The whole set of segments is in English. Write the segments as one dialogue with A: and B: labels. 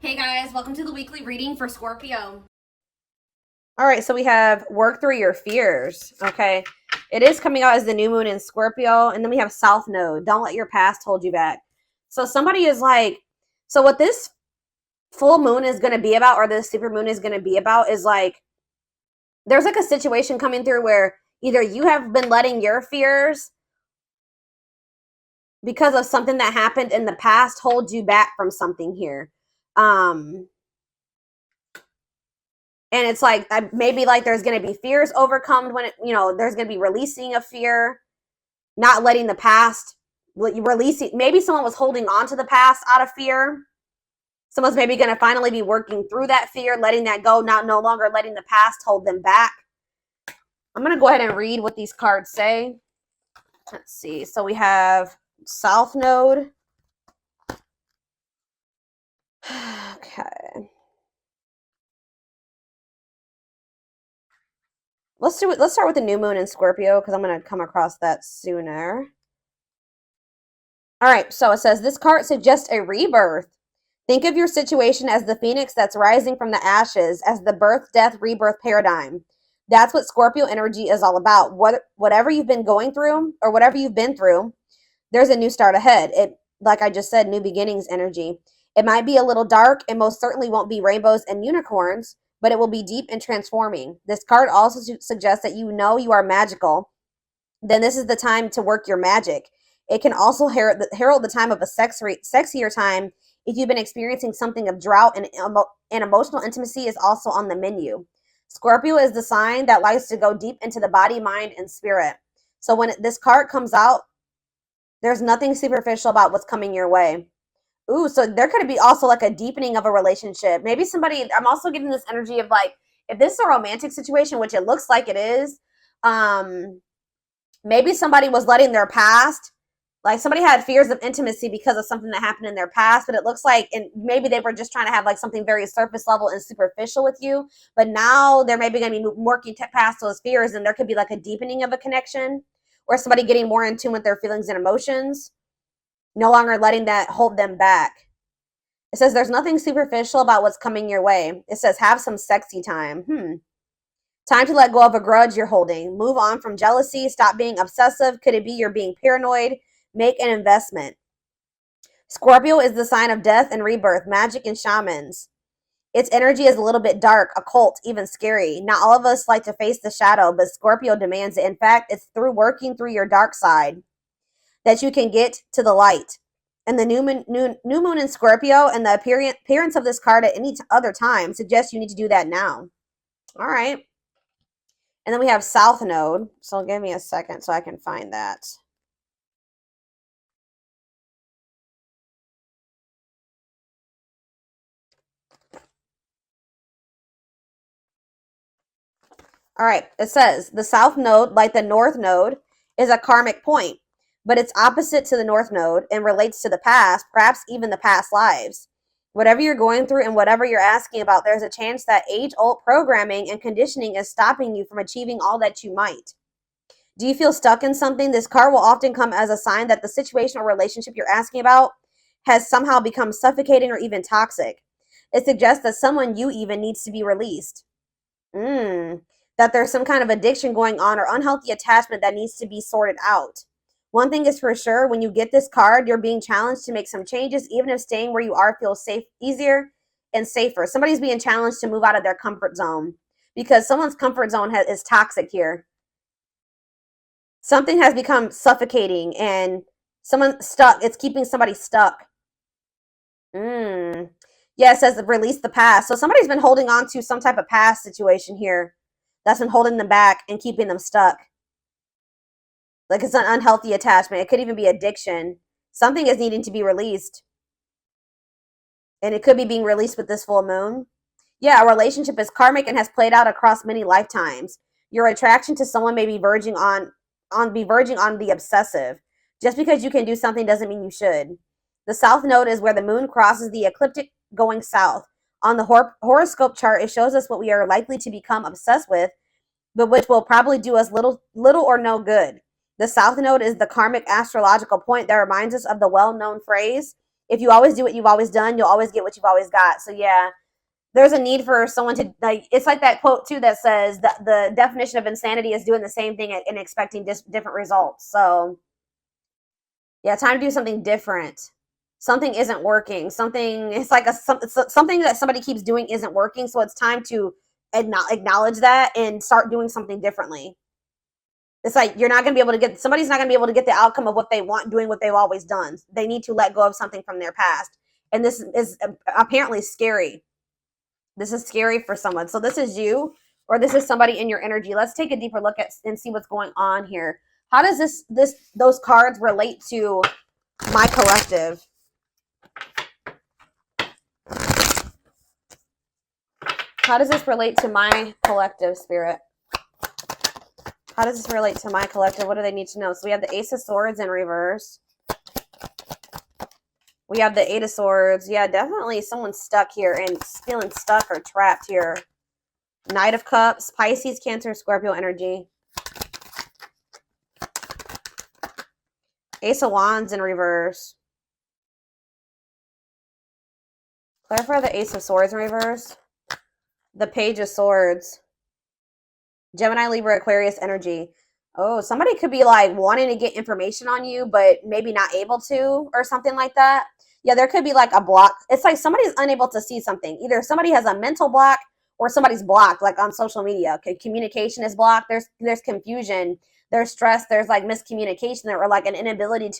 A: Hey guys, welcome to the weekly reading for Scorpio.
B: All right, so we have work through your fears. Okay. It is coming out as the new moon in Scorpio. And then we have South Node. Don't let your past hold you back. So somebody is like, so what this full moon is going to be about, or this super moon is going to be about, is like, there's like a situation coming through where either you have been letting your fears because of something that happened in the past hold you back from something here. Um, and it's like maybe like there's going to be fears overcome when there's going to be releasing of fear, not letting the past releasing. Maybe someone was holding on to the past out of fear. Someone's maybe going to finally be working through that fear, letting that go, not no longer letting the past hold them back. I'm going to go ahead and read what these cards say. Let's see. So we have South Node. Okay. Let's start with the new moon in Scorpio, because I'm going to come across that sooner. All right, so it says this card suggests a rebirth. Think of your situation as the phoenix that's rising from the ashes, as the birth, death, rebirth paradigm. That's what Scorpio energy is all about. Whatever you've been going through, or whatever you've been through, there's a new start ahead. It, like I just said, new beginnings energy. It might be a little dark, and most certainly won't be rainbows and unicorns, but it will be deep and transforming. This card also suggests that you know you are magical. Then this is the time to work your magic. It can also herald the time of a sexier time if you've been experiencing something of drought, and emotional intimacy is also on the menu. Scorpio is the sign that likes to go deep into the body, mind, and spirit. So when this card comes out, there's nothing superficial about what's coming your way. Ooh, so there could be also like a deepening of a relationship. Maybe somebody, I'm also getting this energy of like, if this is a romantic situation, which it looks like it is, maybe somebody was letting their past, like somebody had fears of intimacy because of something that happened in their past, but it looks like, and maybe they were just trying to have like something very surface level and superficial with you, but now they're maybe going to be working past those fears, and there could be like a deepening of a connection, or somebody getting more in tune with their feelings and emotions, no longer letting that hold them back. It says there's nothing superficial about what's coming your way. It says have some sexy time. Time to let go of a grudge you're holding. Move on from jealousy. Stop being obsessive. Could it be you're being paranoid? Make an investment. Scorpio is the sign of death and rebirth, magic and shamans. Its energy is a little bit dark, occult, even scary. Not all of us like to face the shadow, but Scorpio demands it. In fact, it's through working through your dark side that you can get to the light. And the new moon in Scorpio and the appearance of this card at any other time suggests you need to do that now. All right. And then we have South Node. So give me a second so I can find that. All right. It says the South Node, like the North Node, is a karmic point, but it's opposite to the North Node and relates to the past, perhaps even the past lives. Whatever you're going through and whatever you're asking about, there's a chance that age-old programming and conditioning is stopping you from achieving all that you might. Do you feel stuck in something? This card will often come as a sign that the situation or relationship you're asking about has somehow become suffocating or even toxic. It suggests that someone you even needs to be released. That there's some kind of addiction going on or unhealthy attachment that needs to be sorted out. One thing is for sure, when you get this card, you're being challenged to make some changes, even if staying where you are feels safe, easier and safer. Somebody's being challenged to move out of their comfort zone because someone's comfort zone is toxic here. Something has become suffocating and someone stuck. It's keeping somebody stuck. Yeah, it says release the past. So somebody's been holding on to some type of past situation here that's been holding them back and keeping them stuck. Like it's an unhealthy attachment. It could even be addiction. Something is needing to be released. And it could be being released with this full moon. Yeah, a relationship is karmic and has played out across many lifetimes. Your attraction to someone may be verging on the obsessive. Just because you can do something doesn't mean you should. The South Node is where the moon crosses the ecliptic going south. On the horoscope chart, it shows us what we are likely to become obsessed with, but which will probably do us little or no good. The South Node is the karmic astrological point that reminds us of the well-known phrase, if you always do what you've always done, you'll always get what you've always got. So yeah, there's a need for someone to, like, it's like that quote too that says that the definition of insanity is doing the same thing and expecting different results. So yeah, time to do something different. Something isn't working. Something, it's like something that somebody keeps doing isn't working. So it's time to acknowledge that and start doing something differently. It's like you're not going to be able to get, somebody's not going to be able to get the outcome of what they want doing what they've always done. They need to let go of something from their past. And this is apparently scary. This is scary for someone. So this is you, or this is somebody in your energy. Let's take a deeper look at and see what's going on here. How does those cards relate to my collective? How does this relate to my collective, Spirit? How does this relate to my collective? What do they need to know? So we have the Ace of Swords in reverse. We have the Eight of Swords. Yeah, definitely someone's stuck here and feeling stuck or trapped here. Knight of Cups, Pisces, Cancer, Scorpio energy. Ace of Wands in reverse. Clarify the Ace of Swords in reverse. The Page of Swords. Gemini, Libra, Aquarius energy. Oh, somebody could be like wanting to get information on you, but maybe not able to, or something like that. Yeah, there could be like a block. It's like somebody's unable to see something. Either somebody has a mental block or somebody's blocked, like on social media. Okay, communication is blocked. There's confusion. There's stress. There's like miscommunication there, or like an inability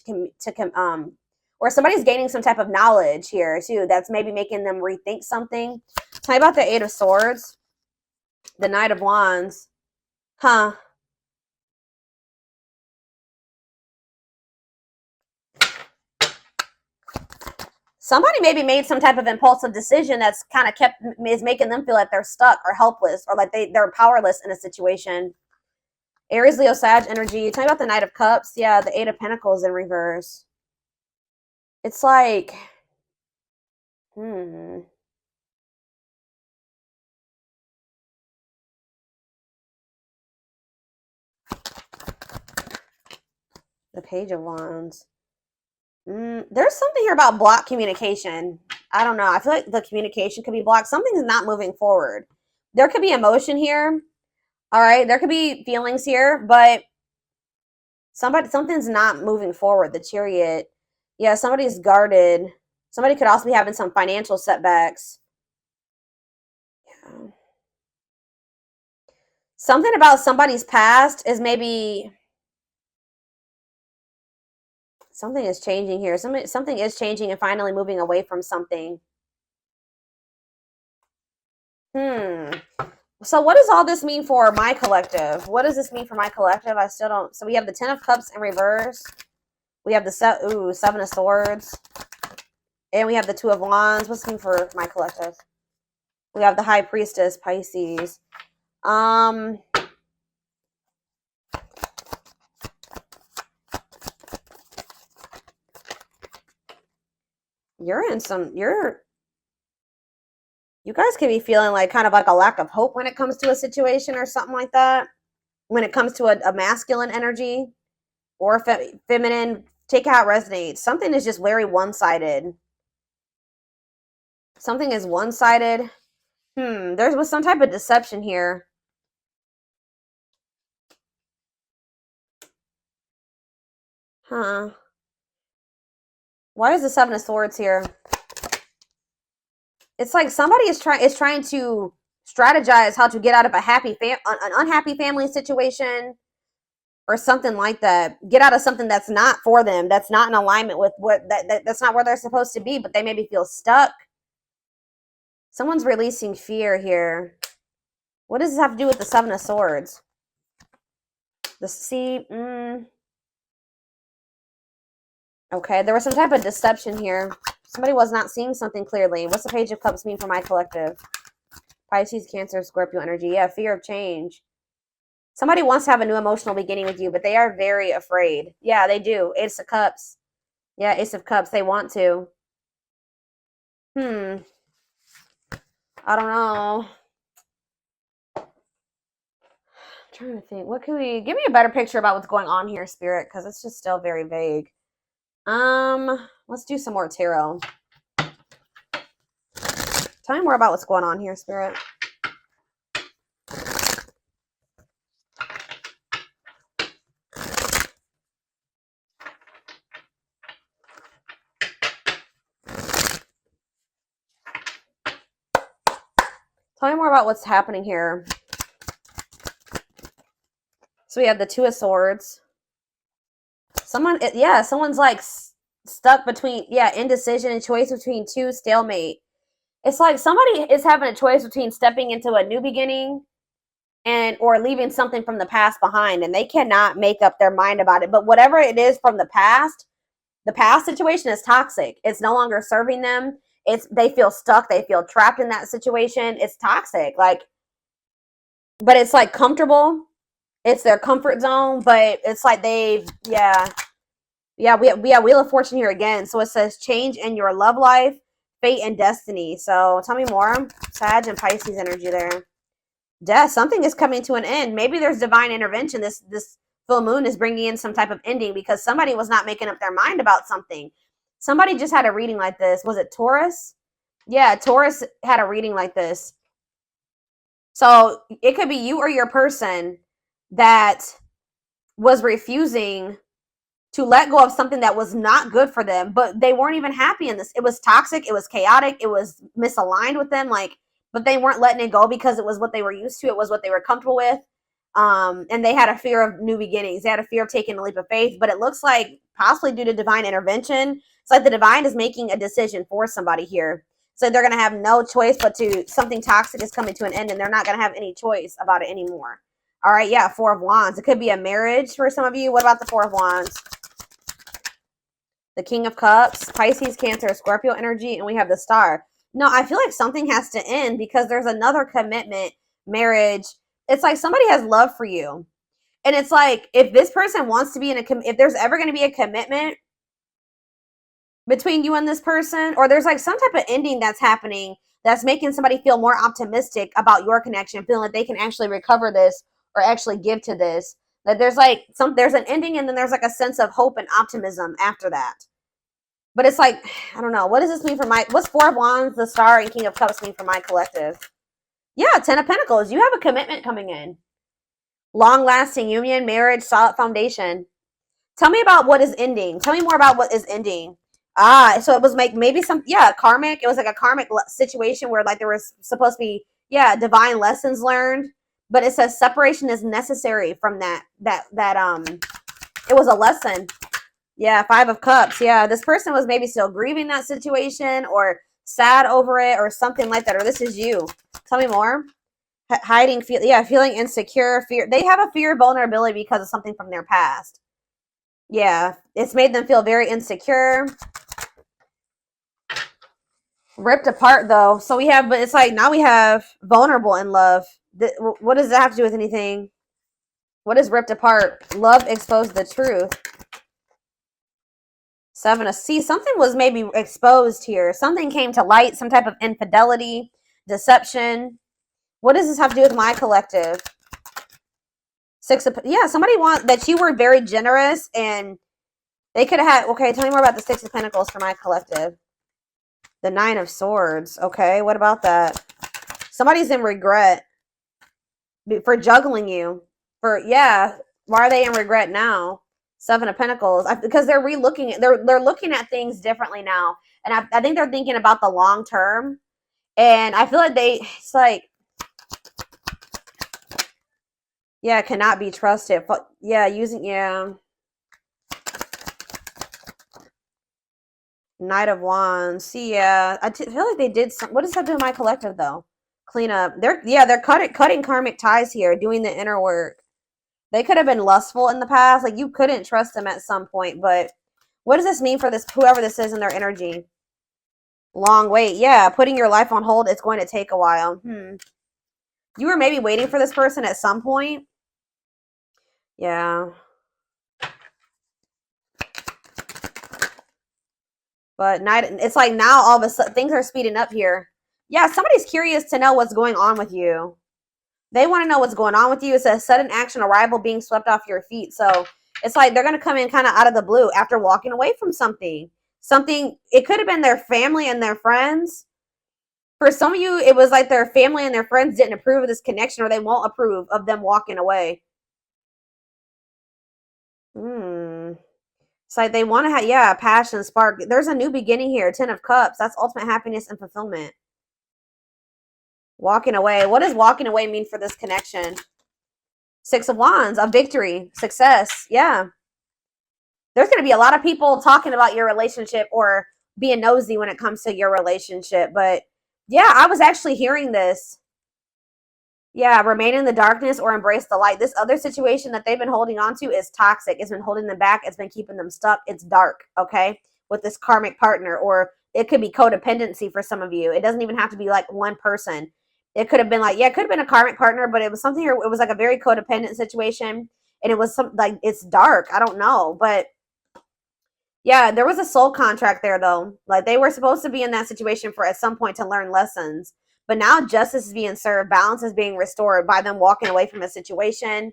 B: or somebody's gaining some type of knowledge here too. That's maybe making them rethink something. Tell me about the Eight of Swords, the Knight of Wands. Huh. Somebody maybe made some type of impulsive decision that's kind of is making them feel like they're stuck or helpless, or like they're powerless in a situation. Aries, Leo, Sag energy. Tell me about the Knight of Cups. Yeah, the Eight of Pentacles in reverse. It's like, The Page of Wands. There's something here about blocked communication. I don't know. I feel like the communication could be blocked. Something's not moving forward. There could be emotion here. All right. There could be feelings here, but something's not moving forward. The Chariot. Yeah, somebody's guarded. Somebody could also be having some financial setbacks. Yeah. Something about somebody's past is maybe something is changing here. Something is changing and finally moving away from something. So what does all this mean for my collective? What does this mean for my collective? I still don't. So we have the Ten of Cups in reverse. We have the Seven of Swords. And we have the Two of Wands. What's this mean for my collective? We have the High Priestess, Pisces. You guys can be feeling like kind of like a lack of hope when it comes to a situation or something like that. When it comes to a masculine energy or feminine, take out resonates. Something is just very one-sided. Something is one-sided. There was some type of deception here. Huh. Why is the Seven of Swords here? It's like somebody is trying to strategize how to get out of an unhappy family situation or something like that. Get out of something that's not for them. That's not in alignment with that's not where they're supposed to be, but they maybe feel stuck. Someone's releasing fear here. What does this have to do with the Seven of Swords? Okay, there was some type of deception here. Somebody was not seeing something clearly. What's the Page of Cups mean for my collective? Pisces, Cancer, Scorpio energy. Yeah, fear of change. Somebody wants to have a new emotional beginning with you, but they are very afraid. Yeah, they do. Ace of Cups. Yeah, Ace of Cups. They want to. I don't know. I'm trying to think. What can we... Give me a better picture about what's going on here, Spirit, because it's just still very vague. Let's do some more tarot. Tell me more about what's going on here, Spirit. Tell me more about what's happening here. So we have the Two of Swords. Someone's like stuck between, indecision and choice between two, stalemate. It's like somebody is having a choice between stepping into a new beginning or leaving something from the past behind, and they cannot make up their mind about it. But whatever it is from the past situation is toxic. It's no longer serving them. They feel stuck. They feel trapped in that situation. It's toxic. Like, but it's like comfortable. It's their comfort zone, but it's like we have Wheel of Fortune here again. So it says change in your love life, fate, and destiny. So tell me more. Sag and Pisces energy there. Death. Something is coming to an end. Maybe there's divine intervention. This full moon is bringing in some type of ending because somebody was not making up their mind about something. Somebody just had a reading like this. Was it Taurus? Yeah, Taurus had a reading like this. So it could be you or your person that was refusing to let go of something that was not good for them, but they weren't even happy in this. It was toxic. It was chaotic. It was misaligned with them. But they weren't letting it go because it was what they were used to. It was what they were comfortable with. And they had a fear of new beginnings. They had a fear of taking a leap of faith, but it looks like possibly due to divine intervention. It's like the divine is making a decision for somebody here. So they're going to have no choice but something toxic is coming to an end, and they're not going to have any choice about it anymore. All right, yeah, Four of Wands. It could be a marriage for some of you. What about the Four of Wands? The King of Cups, Pisces, Cancer, Scorpio energy, and we have the Star. No, I feel like something has to end because there's another commitment, marriage. It's like somebody has love for you. And it's like if this person wants to be if there's ever going to be a commitment between you and this person, or there's like some type of ending that's happening that's making somebody feel more optimistic about your connection, feeling like they can actually recover this or actually give to this. That there's an ending, and then there's like a sense of hope and optimism after that. But it's like, I don't know. What does this mean for what's Four of Wands, the Star, and King of Cups mean for my collective? Yeah, Ten of Pentacles. You have a commitment coming in. Long-lasting union, marriage, solid foundation. Tell me about what is ending. Tell me more about what is ending. So it was maybe karmic. It was like a karmic situation where like there was supposed to be, divine lessons learned. But it says separation is necessary from that it was a lesson. Yeah, Five of Cups. Yeah, this person was maybe still grieving that situation or sad over it or something like that. Or this is you. Tell me more. Hiding, feeling insecure, fear. They have a fear of vulnerability because of something from their past. Yeah, it's made them feel very insecure. Ripped apart, though. So but it's like now we have vulnerable in love. What does that have to do with anything? What is ripped apart? Love exposed the truth. Seven of Cups. Something was maybe exposed here. Something came to light. Some type of infidelity, deception. What does this have to do with my collective? Somebody that you were very generous and they could have had. Okay, tell me more about the Six of Pentacles for my collective. The Nine of Swords. Okay, what about that? Somebody's in regret for juggling you. Why are they in regret now? Seven of Pentacles, because they're they're looking at things differently now, and I think they're thinking about the long term, and I feel like cannot be trusted. Knight of Wands. I feel like they did some. What does that do with my collective though? Clean up. They're cutting karmic ties here, doing the inner work. They could have been lustful in the past. Like you couldn't trust them at some point. But what does this mean for whoever this is in their energy? Long wait. Yeah, putting your life on hold. It's going to take a while. You were maybe waiting for this person at some point. Yeah. But it's like now all of a sudden things are speeding up here. Yeah, somebody's curious to know what's going on with you. They want to know what's going on with you. It says sudden action, arrival, being swept off your feet. So It's like they're going to come in kind of out of the blue after walking away from something. Something, it could have been their family and their friends. For some of you, it was like their family and their friends didn't approve of this connection, or they won't approve of them walking away. It's like they want to have, yeah, passion, spark. There's a new beginning here. 10 of Cups. That's ultimate happiness and fulfillment. Walking away. What does walking away mean for this connection? 6 of Wands, a victory, success. Yeah. There's going to be a lot of people talking about your relationship or being nosy when it comes to your relationship. But yeah, I was actually hearing this. Yeah, remain in the darkness or embrace the light. This other situation that they've been holding on to is toxic. It's been holding them back. It's been keeping them stuck. It's dark, okay, with this karmic partner. Or it could be codependency for some of you. It doesn't even have to be like one person. It could have been like, yeah, it could have been a karmic partner, but it was something here. It was like a very codependent situation. And it was some like, it's dark. I don't know. But yeah, there was a soul contract there though. Like they were supposed to be in that situation for at some point to learn lessons. But now justice is being served. Balance is being restored by them walking away from a situation.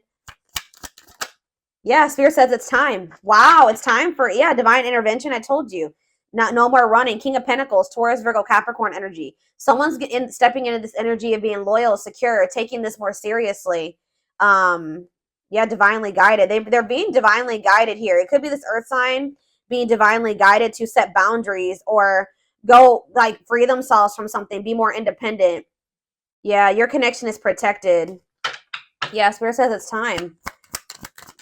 B: Yeah, Spirit says it's time. Wow, it's time for, yeah, divine intervention. I told you. No more running. King of Pentacles, Taurus, Virgo, Capricorn energy. Someone's stepping into this energy of being loyal, secure, taking this more seriously. Yeah, divinely guided. They're being divinely guided here. It could be this earth sign being divinely guided to set boundaries or go like free themselves from something, be more independent. Yeah, your connection is protected. Yeah, Spirit says it's time.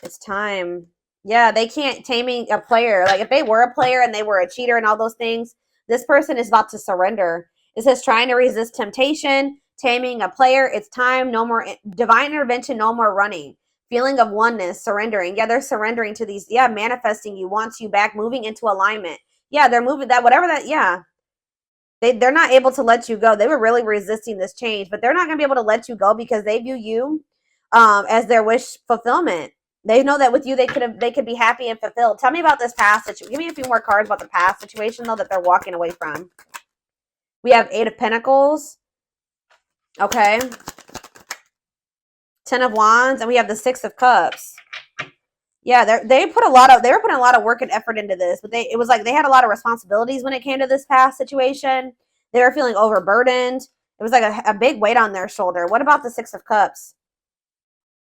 B: It's time. Yeah, they can't taming a player. Like if they were a player and they were a cheater and all those things, this person is about to surrender. It says trying to resist temptation, taming a player. It's time. No more divine intervention. No more running. Feeling of oneness, surrendering. Yeah, they're surrendering to these. Yeah, manifesting you, wants you back, moving into alignment. Yeah, they're moving that, whatever that, yeah. They're not able to let you go. They were really resisting this change, but they're not going to be able to let you go because they view you as their wish fulfillment. They know that with you, they could be happy and fulfilled. Tell me about this past situation. Give me a few more cards about the past situation, though, that they're walking away from. We have 8 of Pentacles. Okay. 10 of Wands, and we have the 6 of Cups. Yeah, they were putting a lot of work and effort into this, but it was like they had a lot of responsibilities when it came to this past situation. They were feeling overburdened. It was like a big weight on their shoulder. What about the 6 of Cups?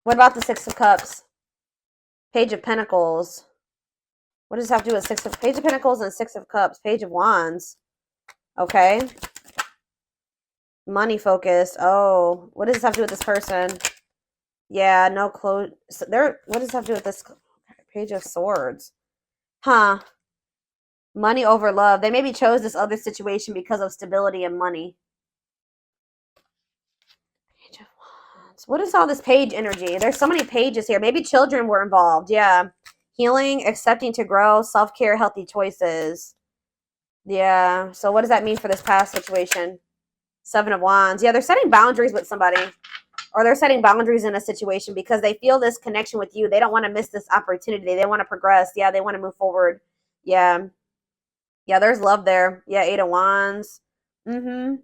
B: What about the 6 of Cups? Page of Pentacles. What does this have to do with Page of Pentacles and 6 of Cups? Page of Wands. Okay. Money focused. Oh, what does this have to do with this person? Yeah, no clothes. So what does this have to do with this? Page of Swords. Huh. Money over love. They maybe chose this other situation because of stability and money. Page of Wands. What is all this page energy? There's so many pages here. Maybe children were involved. Yeah. Healing, accepting to grow, self-care, healthy choices. Yeah. So what does that mean for this past situation? 7 of Wands. Yeah, they're setting boundaries with somebody. Or they're setting boundaries in a situation because they feel this connection with you. They don't want to miss this opportunity. They want to progress. Yeah, they want to move forward. Yeah. Yeah, there's love there. Yeah, 8 of Wands. Mm-hmm.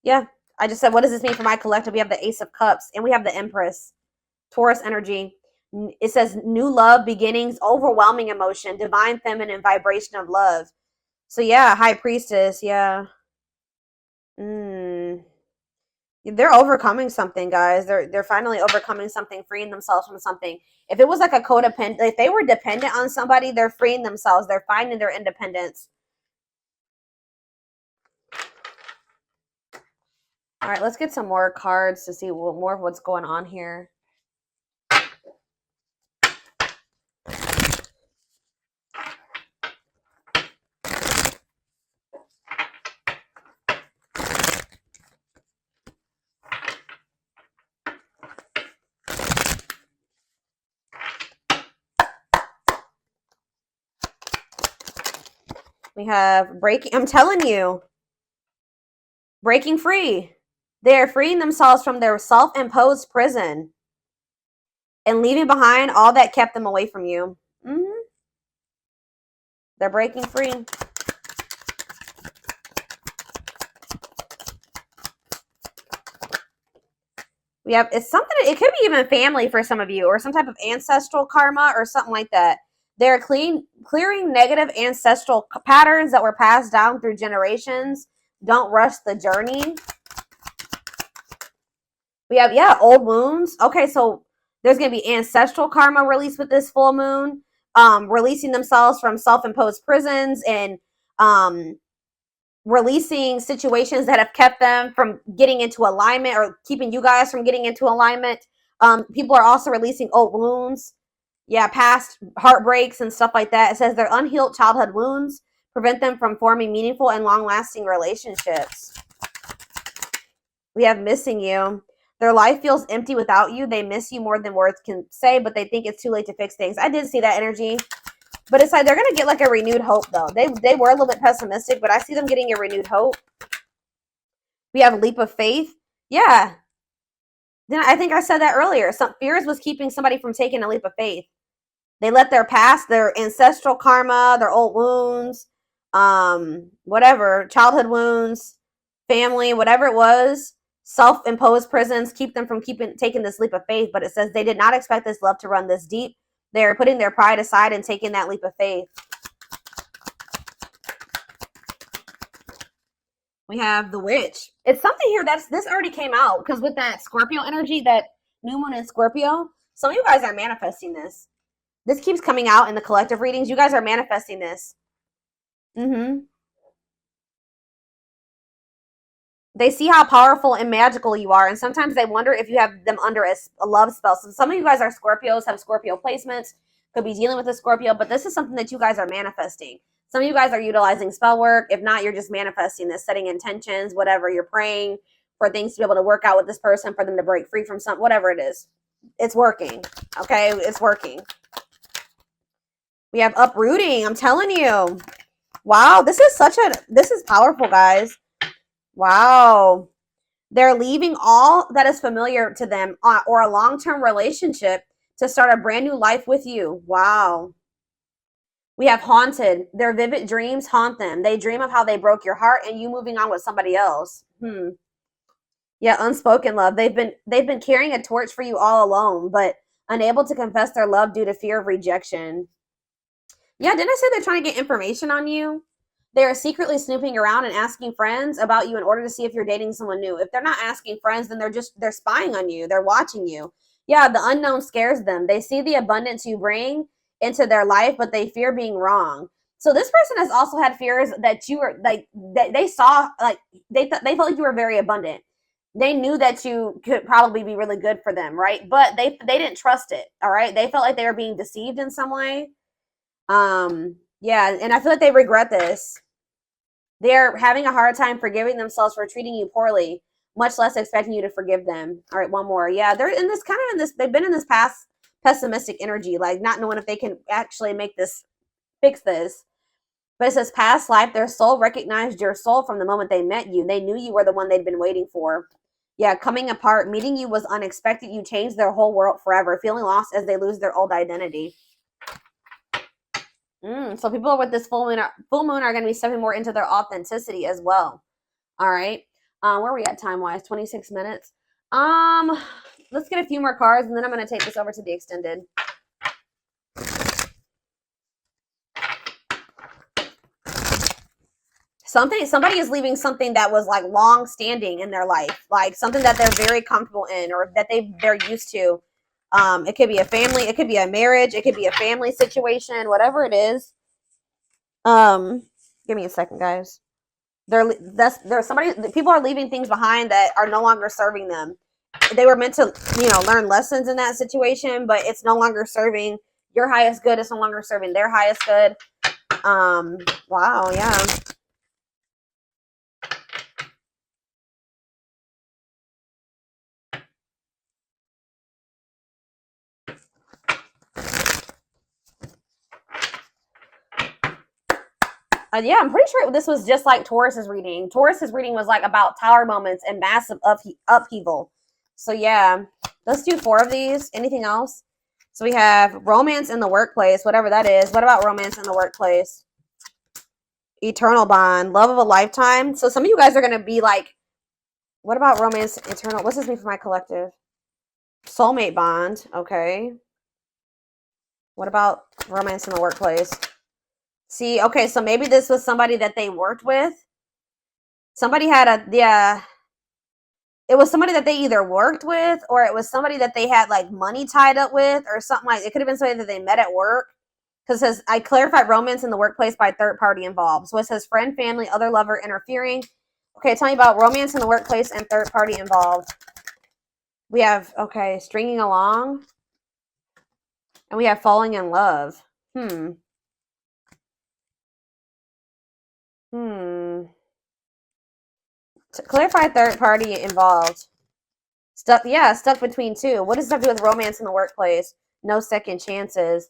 B: Yeah. I just said, what does this mean for my collective? We have the Ace of Cups and we have the Empress. Taurus energy. It says new love, beginnings, overwhelming emotion, divine feminine vibration of love. So yeah, High Priestess. Yeah. They're overcoming something, guys. They're finally overcoming something, freeing themselves from something. If it was like a codependent, if they were dependent on somebody, they're freeing themselves. They're finding their independence. All right, let's get some more cards to see more of what's going on here. We have breaking. I'm telling you, breaking free. They are freeing themselves from their self-imposed prison and leaving behind all that kept them away from you. They're breaking free. We have, it's something, it could be even family for some of you, or some type of ancestral karma or something like that. They're clearing negative ancestral patterns that were passed down through generations. Don't rush the journey. We have, yeah, old wounds. Okay, so there's going to be ancestral karma released with this full moon, releasing themselves from self-imposed prisons, and releasing situations that have kept them from getting into alignment, or keeping you guys from getting into alignment. People are also releasing old wounds. Yeah, past heartbreaks and stuff like that. It says their unhealed childhood wounds prevent them from forming meaningful and long-lasting relationships. We have missing you. Their life feels empty without you. They miss you more than words can say, but they think it's too late to fix things. I did see that energy. But it's like they're going to get like a renewed hope, though. They were a little bit pessimistic, but I see them getting a renewed hope. We have a leap of faith. Yeah. Then I think I said that earlier. Some fears was keeping somebody from taking a leap of faith. They let their past, their ancestral karma, their old wounds, whatever, childhood wounds, family, whatever it was, self-imposed prisons, keep them from taking this leap of faith. But it says they did not expect this love to run this deep. They're putting their pride aside and taking that leap of faith. We have the witch. It's something here this already came out, because with that Scorpio energy, that new moon in Scorpio, some of you guys are manifesting this. This keeps coming out in the collective readings. You guys are manifesting this. They see how powerful and magical you are, and sometimes they wonder if you have them under a love spell. So some of you guys are Scorpios, have Scorpio placements, could be dealing with a Scorpio, but this is something that you guys are manifesting. Some of you guys are utilizing spell work. If not, you're just manifesting this, setting intentions, whatever. You're praying for things to be able to work out with this person, for them to break free from something, whatever it is. It's working, okay? It's working. We have uprooting. I'm telling you. Wow, this is powerful, guys. Wow. They're leaving all that is familiar to them, or a long-term relationship, to start a brand new life with you. Wow. We have haunted. Their vivid dreams haunt them. They dream of how they broke your heart and you moving on with somebody else. Yeah, unspoken love. They've been carrying a torch for you all alone, but unable to confess their love due to fear of rejection. Yeah, didn't I say they're trying to get information on you? They are secretly snooping around and asking friends about you in order to see if you're dating someone new. If they're not asking friends, then they're spying on you. They're watching you. Yeah, the unknown scares them. They see the abundance you bring into their life, but they fear being wrong. So this person has also had fears that you were like, they saw, like they felt like you were very abundant. They knew that you could probably be really good for them, right? But they didn't trust it. All right, they felt like they were being deceived in some way. Yeah, and I feel like they regret this. They're having a hard time forgiving themselves for treating you poorly, much less expecting you to forgive them. All right, one more. Yeah, they're in this they've been in this past pessimistic energy, like not knowing if they can actually fix this. But it says past life, their soul recognized your soul from the moment they met you. They knew you were the one they'd been waiting for. Yeah, coming apart, meeting you was unexpected. You changed their whole world forever, feeling lost as they lose their old identity. So people with this full moon are going to be stepping more into their authenticity as well. All right. Where are we at time-wise? 26 minutes. Let's get a few more cards, and then I'm going to take this over to the extended. Somebody is leaving something that was like long-standing in their life, like something that they're very comfortable in, or that they're used to. It could be a family, it could be a marriage, it could be a family situation, whatever it is. Give me a second, guys. People are leaving things behind that are no longer serving them. They were meant to, learn lessons in that situation, but it's no longer serving your highest good. It's no longer serving their highest good. Wow, yeah. Yeah, I'm pretty sure this was just like Taurus's reading. Taurus's reading was like about tower moments and massive upheaval. So yeah, let's do 4 of these. Anything else? So we have romance in the workplace, whatever that is. What about romance in the workplace? Eternal bond, love of a lifetime. So some of you guys are going to be like, what about romance eternal? What's this mean for my collective? Soulmate bond. Okay. What about romance in the workplace? See, okay, so maybe this was somebody that they worked with. Somebody had a, yeah, it was somebody that they either worked with or it was somebody that they had like money tied up with or something like, it could have been somebody that they met at work. Because it says, I clarified romance in the workplace by third party involved. So it says friend, family, other lover interfering. Okay, tell me about romance in the workplace and third party involved. We have, okay, stringing along. And we have falling in love. Hmm. To clarify third party involved. Stuck, yeah, stuck between two. What does that have to do with romance in the workplace? No second chances.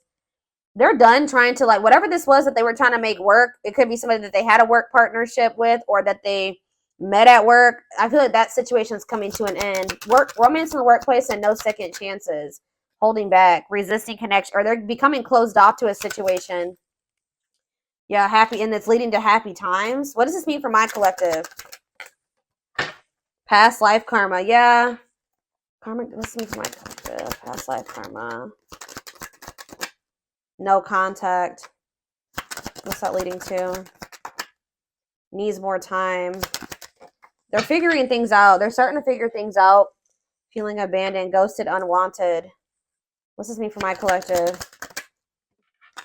B: They're done trying to, like, whatever this was that they were trying to make work. It could be somebody that they had a work partnership with or that they met at work. I feel like that situation is coming to an end. Romance in the workplace and no second chances. Holding back, resisting connection, or they're becoming closed off to a situation. Yeah, happy, and it's leading to happy times. What does this mean for my collective? Past life karma. Yeah. Karma, this means for my collective. Past life karma. No contact. What's that leading to? Needs more time. They're figuring things out. They're starting to figure things out. Feeling abandoned, ghosted, unwanted. What's this mean for my collective?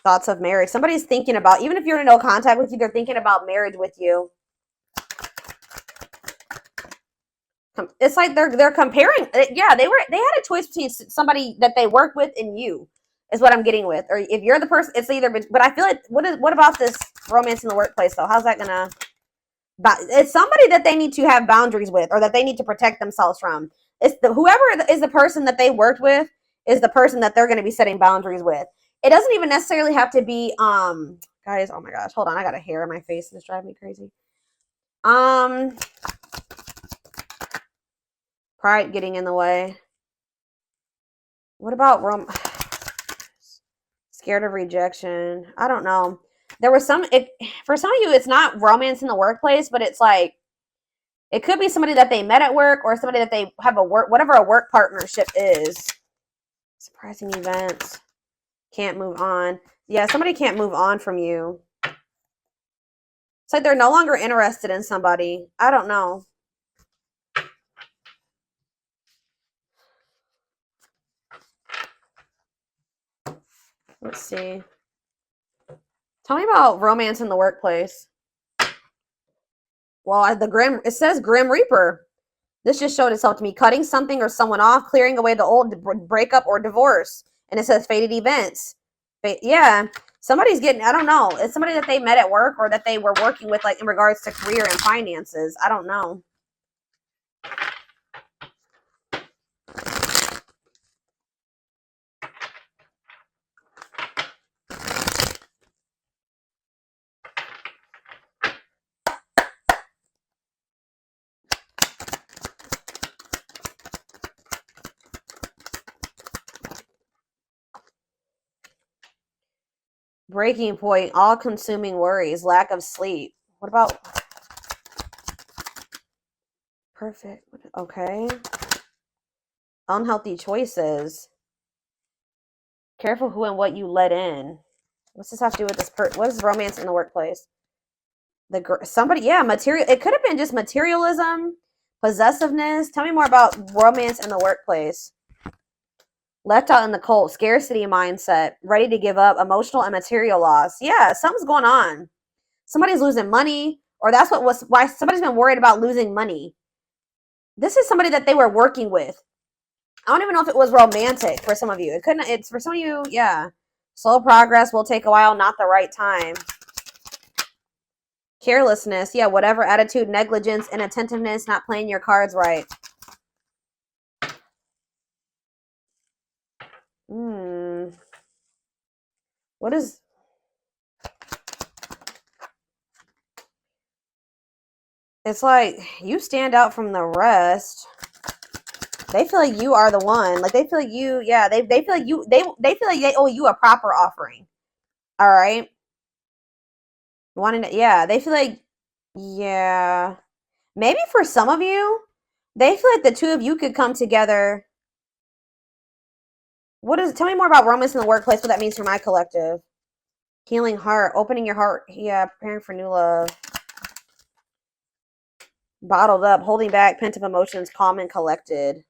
B: Thoughts of marriage. Somebody's thinking about, even if you're in no contact with you, they're thinking about marriage with you. It's like they're comparing. Yeah, they had a choice between somebody that they work with and you, is what I'm getting with. Or if you're the person, it's either. But I feel like what about this romance in the workplace though? How's that gonna? It's somebody that they need to have boundaries with, or that they need to protect themselves from. It's whoever is the person that they worked with is the person that they're going to be setting boundaries with. It doesn't even necessarily have to be guys. Oh my gosh, hold on, I got a hair in my face. It's driving me crazy. Pride getting in the way. What about scared of rejection? I don't know. There was for some of you, it's not romance in the workplace, but it's like it could be somebody that they met at work or somebody that they have whatever a work partnership is. Surprising events. Can't move on. Yeah, somebody can't move on from you. It's like they're no longer interested in somebody. I don't know. Let's see. Tell me about romance in the workplace. Well, it says Grim Reaper. This just showed itself to me. Cutting something or someone off, clearing away the old, breakup or divorce. And it says fated events. Yeah. Somebody's getting, I don't know. It's somebody that they met at work or that they were working with, like in regards to career and finances. I don't know. Breaking point, all-consuming worries, lack of sleep. What about perfect? Okay. Unhealthy choices. Careful who and what you let in. What's this have to do with this? What is romance in the workplace? Somebody, yeah, material. It could have been just materialism, possessiveness. Tell me more about romance in the workplace. Left out in the cold, scarcity mindset, ready to give up, emotional and material loss. Yeah, something's going on. Somebody's losing money, or that's why somebody's been worried about losing money. This is somebody that they were working with. I don't even know if it was romantic for some of you. It's for some of you, yeah. Slow progress will take a while, not the right time. Carelessness, yeah, whatever attitude, negligence, inattentiveness, not playing your cards right. What is... It's like you stand out from the rest. They feel like you are the one. Like they feel like you, yeah, they feel like you, they feel like they owe you a proper offering. All right. Wanting to, yeah, they feel like, yeah. Maybe for some of you, they feel like the two of you could come together. Tell me more about romance in the workplace, what that means for my collective. Healing heart, opening your heart. Yeah, preparing for new love. Bottled up, holding back, pent up emotions, calm and collected.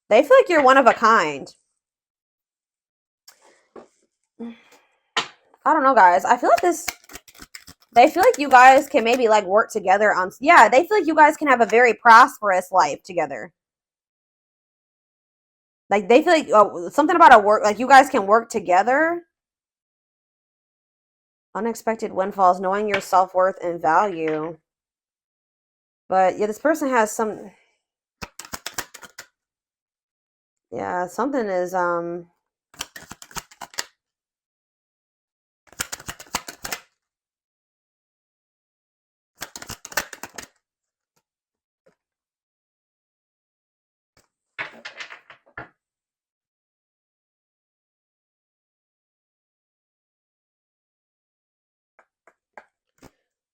B: They feel like you're one of a kind. I don't know, guys. I feel like they feel like you guys can maybe like work together on, yeah, they feel like you guys can have a very prosperous life together. Like they feel like something about a work, like you guys can work together. Unexpected windfalls, knowing your self-worth and value. But yeah, this person has some, yeah, something is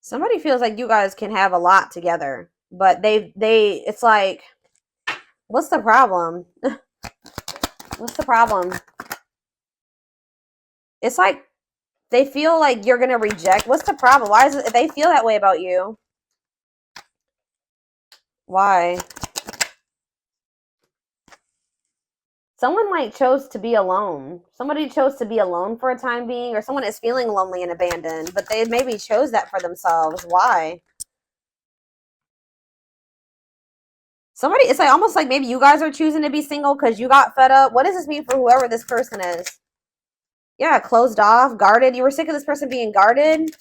B: somebody feels like you guys can have a lot together, but it's like, what's the problem? What's the problem? It's like they feel like you're gonna reject. What's the problem? Why is it they feel that way about you? Why? Someone like chose to be alone. Somebody chose to be alone for a time being, or someone is feeling lonely and abandoned, but they maybe chose that for themselves. Why? Somebody, it's like almost like maybe you guys are choosing to be single because you got fed up. What does this mean for whoever this person is? Yeah, closed off, guarded. You were sick of this person being guarded.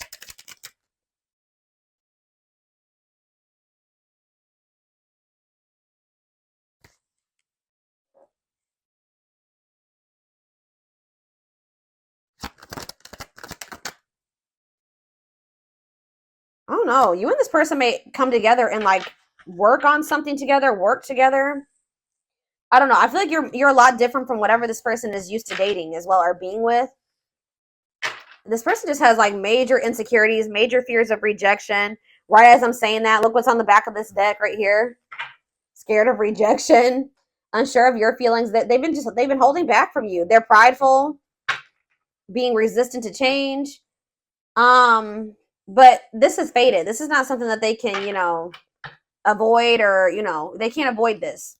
B: I don't know. You and this person may come together and like work on something together, work together. I don't know. I feel like you're a lot different from whatever this person is used to dating as well or being with. This person just has like major insecurities, major fears of rejection. Right as I'm saying that, look what's on the back of this deck right here. Scared of rejection, unsure of your feelings, that they've been holding back from you. They're prideful, being resistant to change. But this is fated. This is not something that they can, avoid, or, they can't avoid this.